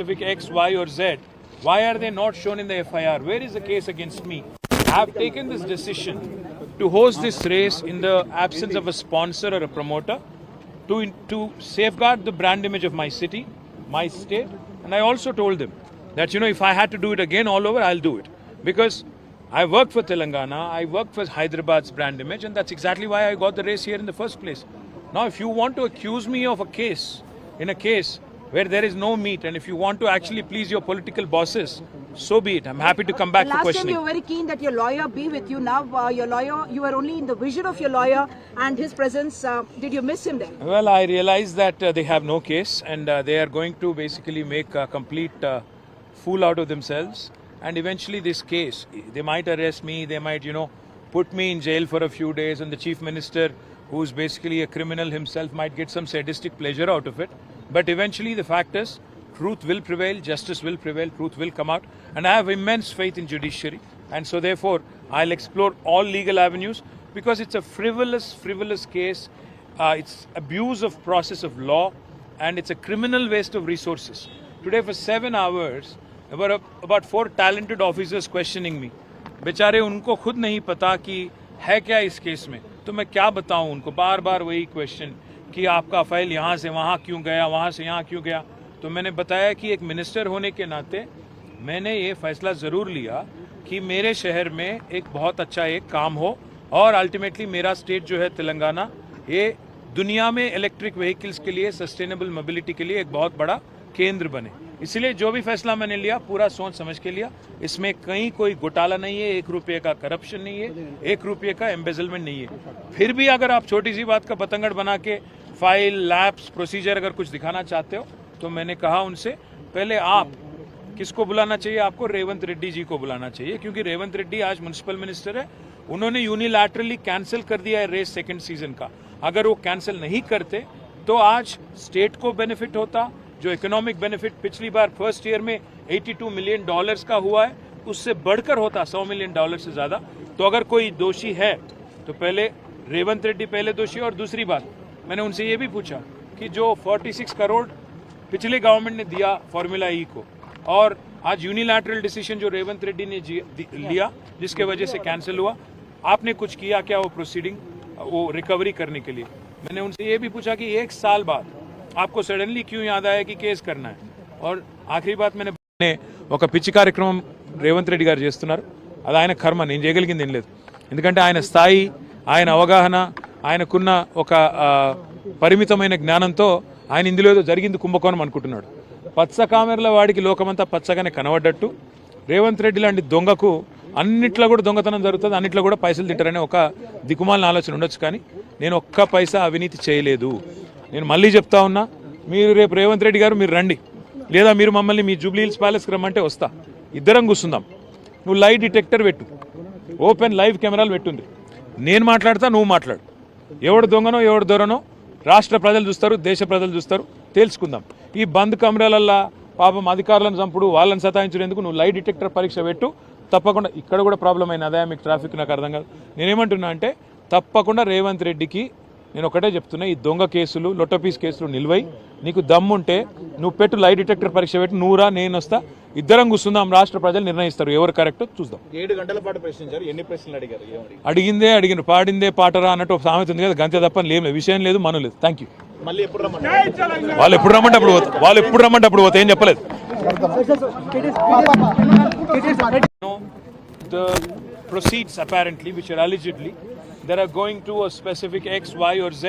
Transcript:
specific X, Y or Z, why are they not shown in the FIR? Where is the case against me? I have taken this decision to host this race in the absence of a sponsor or a promoter to safeguard the brand image of my city, my state. And I also told them that, if I had to do it again all over, I'll do it. Because I worked for Telangana, I worked for Hyderabad's brand image, and that's exactly why I got the race here in the first place. Now, if you want to accuse me of a case where there is no meat, and if you want to actually please your political bosses, so be it. I'm happy to come back for questioning. Last time you were very keen that your lawyer be with you. Now your lawyer, you were only in the vision of your lawyer and his presence. Did you miss him there? Well, I realize that they have no case, and they are going to basically make a complete fool out of themselves. And eventually this case, they might arrest me, they might, put me in jail for a few days, and the chief minister, who's basically a criminal himself, might get some sadistic pleasure out of it. But eventually the fact is, truth will prevail, justice will prevail, truth will come out. And I have immense faith in judiciary. And so therefore, I'll explore all legal avenues, because it's a frivolous case. It's abuse of process of law, and it's a criminal waste of resources. Today for 7 hours, about 4 talented officers questioning me. बेचारे उनको खुद नहीं पता कि है क्या इस case में, तो मैं क्या बताऊं उनको, बार बार वही क्वेश्चन कि आपका फाइल यहाँ से वहाँ क्यों गया, वहाँ से यहाँ क्यों गया. तो मैंने बताया कि एक मिनिस्टर होने के नाते मैंने ये फैसला ज़रूर लिया कि मेरे शहर में एक बहुत अच्छा एक काम हो, और अल्टीमेटली मेरा स्टेट जो है तेलंगाना, ये दुनिया में इलेक्ट्रिक व्हीकल्स के लिए, सस्टेनेबल मोबिलिटी के लिए एक बहुत बड़ा केंद्र बने. इसलिए जो भी फैसला मैंने लिया पूरा सोच समझ के लिया. इसमें कहीं कोई घोटाला नहीं है, 1 रुपये का करप्शन नहीं है, 1 रुपये का एम्बेजलमेंट नहीं है. फिर भी अगर आप छोटी सी बात का पतंगड़ बना के फाइल, लैब्स, प्रोसीजर अगर कुछ दिखाना चाहते हो, तो मैंने कहा उनसे, पहले आप किसको बुलाना चाहिए, आपको रेवंत रेड्डी जी को बुलाना चाहिए, क्योंकि रेवंत रेड्डी आज म्युनिसिपल मिनिस्टर है. उन्होंने यूनिलैटरली कैंसिल कर दिया है रेस सेकेंड सीजन का. अगर वो कैंसिल नहीं करते तो आज स्टेट को बेनिफिट होता. जो इकोनॉमिक बेनिफिट पिछली बार फर्स्ट ईयर में $82 मिलियन का हुआ है, उससे बढ़कर होता $100 मिलियन से ज्यादा. तो अगर कोई दोषी है तो पहले रेवंत रेड्डी पहले दोषी. और दूसरी बात, मैंने उनसे ये भी पूछा कि जो 46 करोड़ पिछले गवर्नमेंट ने दिया फॉर्मूला ई को, और आज यूनिलैटरल डिसीजन जो रेवंत रेड्डी ने लिया जिसके वजह से कैंसिल हुआ, आपने कुछ किया क्या वो प्रोसीडिंग, वो रिकवरी करने के लिए. मैंने उनसे ये भी पूछा कि 1 साल बाद आपको सडनली क्यों याद आया कि केस करना है. और आखिरी बात, मैंने ఒక పిచ్చి కార్యక్రమం రేవంత్ రెడ్డి గారు చేస్తున్నారు. అది ఆయన కర్మ, నేను చేయగలిగింది ఏం లేదు. ఎందుకంటే ఆయన స్థాయి, ఆయన అవగాహన, ఆయనకున్న ఒక పరిమితమైన జ్ఞానంతో ఆయన ఇందులో ఏదో జరిగింది కుంభకోణం అనుకుంటున్నాడు. పచ్చ కామెర్ల వాడికి లోకమంతా పచ్చగానే కనబడ్డట్టు రేవంత్ రెడ్డి లాంటి దొంగకు అన్నిట్లో కూడా దొంగతనం జరుగుతుంది, అన్నిట్లో కూడా పైసలు తింటారనే ఒక దిక్కుమాలిన ఆలోచన ఉండొచ్చు. కానీ నేను ఒక్క పైసా అవినీతి చేయలేదు. నేను మళ్ళీ చెప్తా ఉన్నా, మీరు రేపు రేవంత్ రెడ్డి గారు మీరు రండి, లేదా మీరు మమ్మల్ని మీ జూబ్లీ హిల్స్ ప్యాలెస్కి రమ్మంటే వస్తా, ఇద్దరం కూర్చుందాం. నువ్వు లై డిటెక్టర్ పెట్టు, ఓపెన్ లైవ్ కెమెరాలు పెట్టుంది, నేను మాట్లాడతా, నువ్వు మాట్లాడు. ఎవడు దొంగనో ఎవడు దొరనో రాష్ట్ర ప్రజలు చూస్తారు, దేశ ప్రజలు చూస్తారు, తేల్చుకుందాం. ఈ బంద్ కెమెరాలల్లా పాపం అధికారులను చంపుడు, వాళ్ళని సతాయించేందుకు నువ్వు లై డిటెక్టర్ పరీక్ష పెట్టు. తప్పకుండా ఇక్కడ కూడా ప్రాబ్లం అయిన అదే మీకు ట్రాఫిక్ నాకు అర్థం కాదు. నేనేమంటున్నా అంటే, తప్పకుండా రేవంత్ రెడ్డికి నేను ఒకటే చెప్తున్నా, ఈ దొంగ కేసులు, లొట్టపీస్ కేసులు నిల్వై, నీకు దమ్ముంటే నువ్వు పెట్టు, లై డిటెక్టర్ పరీక్ష పెట్టి, నువ్వురా నేను వస్తా, ఇద్దరం కూర్చుందాం, రాష్ట్ర ప్రజలు నిర్ణయిస్తారు ఎవరు కరెక్టో చూద్దాం. 7 గంటల పాటు ప్రశ్నించారు. ఎన్ని ప్రశ్నలు అడిగారు? అడిగిన పాడిందే పాటరా అన్నట్టు ఒక సామెత ఉంది కదా, గంతే తప్ప లేదు, విషయం లేదు, మనం లేదు. Thank you. మళ్ళీ ఎప్పుడు రమ్మంటారు? వాళ్ళు ఎప్పుడు రమ్మంటే అప్పుడు పోతా, వాళ్ళు ఎప్పుడు రమ్మంటే అప్పుడు పోతా, ఏం చెప్పలేదు. The proceeds apparently, which are allegedly, that are going to a specific X, Y or Z,